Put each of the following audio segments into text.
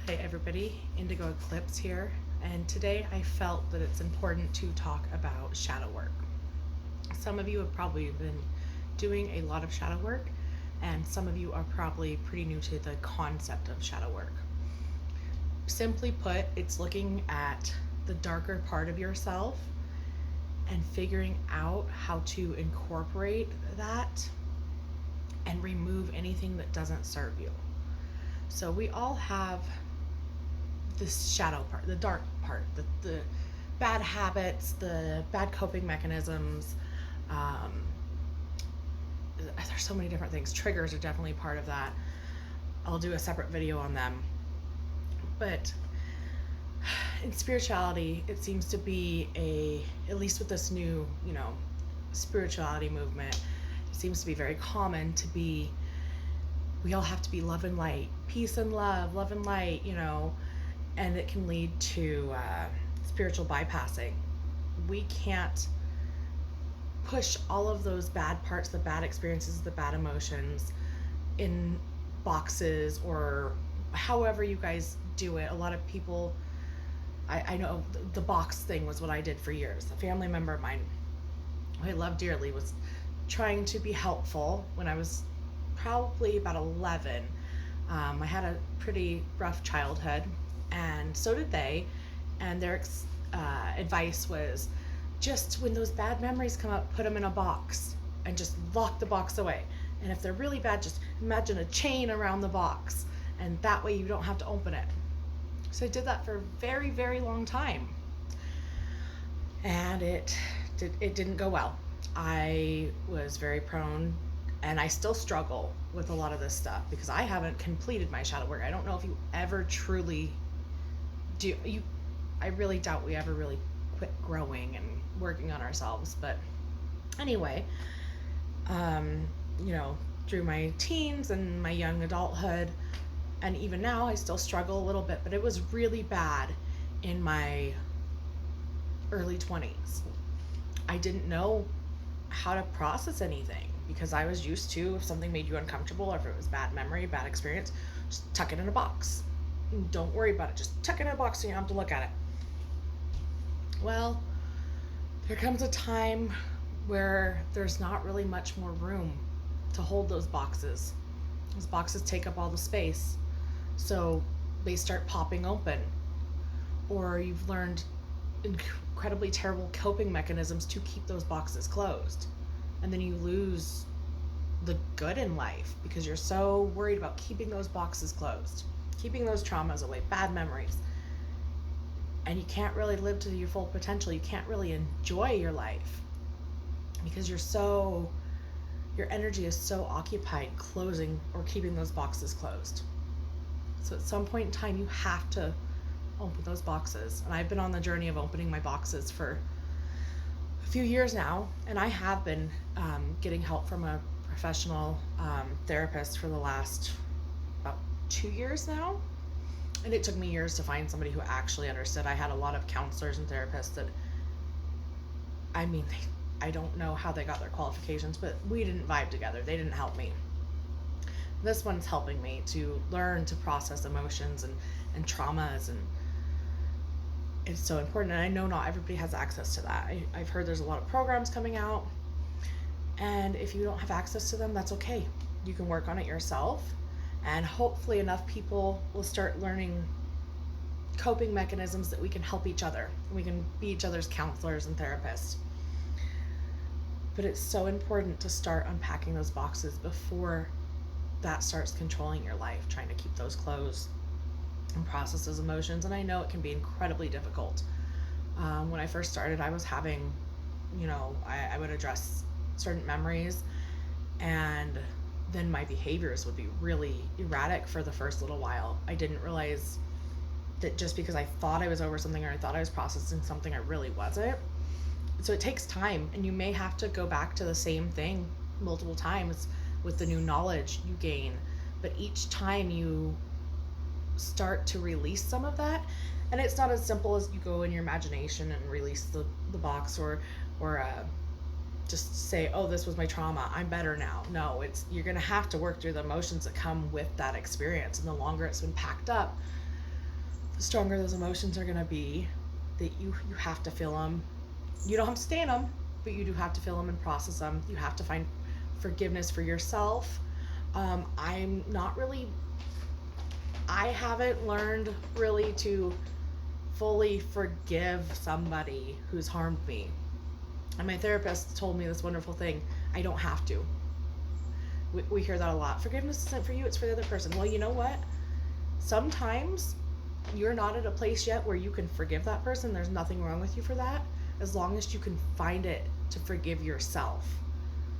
Hey everybody, Indigo Eclipse here, and today I felt that it's important to talk about shadow work. Some of you have probably been doing a lot of shadow work, and some of you are probably pretty new to the concept of shadow work. Simply put, it's looking at the darker part of yourself and figuring out how to incorporate that and remove anything that doesn't serve you. So we all have this shadow part, the dark part, the bad habits, the bad coping mechanisms. There's so many different things. Triggers are definitely part of that. I'll do a separate video on them. But in spirituality, it seems to be at least with this new, spirituality movement, it seems to be very common to be, we all have to be love and light, peace and love and light, and it can lead to spiritual bypassing. We can't push all of those bad parts, the bad experiences, the bad emotions in boxes or however you guys do it. A lot of people, I know the box thing was what I did for years. A family member of mine who I love dearly was trying to be helpful when I was probably about 11. I had a pretty rough childhood, and so did they. And their advice was just when those bad memories come up, put them in a box and just lock the box away. And if they're really bad, just imagine a chain around the box, and that way you don't have to open it. So I did that for a very, very long time, and it didn't go well. I was very prone, and I still struggle with a lot of this stuff because I haven't completed my shadow work. I don't know if you ever truly do. I really doubt we ever really quit growing and working on ourselves. But anyway, through my teens and my young adulthood, and even now, I still struggle a little bit, but it was really bad in my early 20s. I didn't know how to process anything because I was used to, if something made you uncomfortable or if it was bad memory, bad experience, just tuck it in a box. Don't worry about it. Just tuck it in a box so you don't have to look at it. Well, there comes a time where there's not really much more room to hold those boxes. Those boxes take up all the space. So they start popping open. Or you've learned incredibly terrible coping mechanisms to keep those boxes closed. And then you lose the good in life because you're so worried about keeping those boxes closed, keeping those traumas away, bad memories. And you can't really live to your full potential. You can't really enjoy your life because your energy is so occupied closing or keeping those boxes closed. So at some point in time, you have to open those boxes. And I've been on the journey of opening my boxes for a few years now, and I have been getting help from a professional therapist for the last about 2 years now. And it took me years to find somebody who actually understood. I had a lot of counselors and therapists that, I don't know how they got their qualifications, but we didn't vibe together. They didn't help me. This one's helping me to learn to process emotions and traumas, and it's so important. And I know not everybody has access to that. I've heard there's a lot of programs coming out, and if you don't have access to them, that's okay. You can work on it yourself, and hopefully enough people will start learning coping mechanisms that we can help each other. We can be each other's counselors and therapists. But it's so important to start unpacking those boxes before that starts controlling your life, trying to keep those closed and process those emotions. And I know it can be incredibly difficult. When I first started, I was having, I would address certain memories, and then my behaviors would be really erratic for the first little while. I didn't realize that just because I thought I was over something or I thought I was processing something, I really wasn't. So it takes time, and you may have to go back to the same thing multiple times with the new knowledge you gain. But each time you start to release some of that, and it's not as simple as you go in your imagination and release the box or just say, oh, this was my trauma, I'm better now. No, you're going to have to work through the emotions that come with that experience. And the longer it's been packed up, the stronger those emotions are going to be, that you have to feel them. You don't have to stay in them, but you do have to feel them and process them. You have to find forgiveness for yourself. I'm not really, I haven't learned really to fully forgive somebody who's harmed me. And my therapist told me this wonderful thing: I don't have to. We hear that a lot. Forgiveness isn't for you, it's for the other person. Well, you know what? Sometimes you're not at a place yet where you can forgive that person. There's nothing wrong with you for that, as long as you can find it to forgive yourself.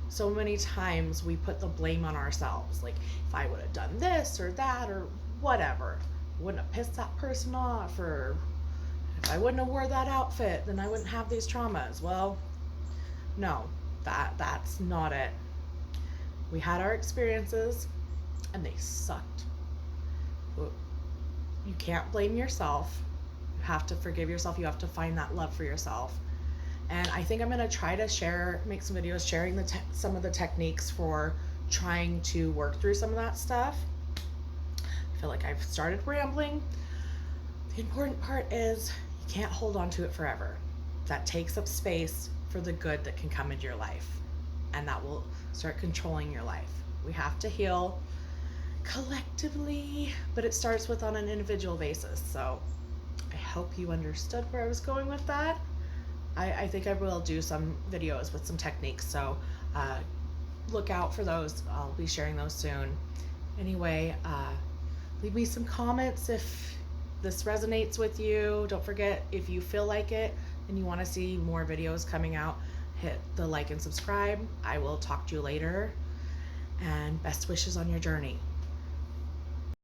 So many times we put the blame on ourselves. Like, if I would have done this or that or whatever, wouldn't have pissed that person off, or if I wouldn't have wore that outfit, then I wouldn't have these traumas. Well, no, that's not it. We had our experiences and they sucked. You can't blame yourself. You have to forgive yourself. You have to find that love for yourself. And I think I'm going to try to make some videos sharing some of the techniques for trying to work through some of that stuff. I feel like I've started rambling. The important part is you can't hold on to it forever. That takes up space for the good that can come into your life, and that will start controlling your life. We have to heal collectively, but it starts with on an individual basis. So I hope you understood where I was going with that. I think I will do some videos with some techniques, so look out for those. I'll be sharing those soon. Anyway, leave me some comments if this resonates with you. Don't forget, if you feel like it and you want to see more videos coming out, hit the like and subscribe. I will talk to you later, and best wishes on your journey.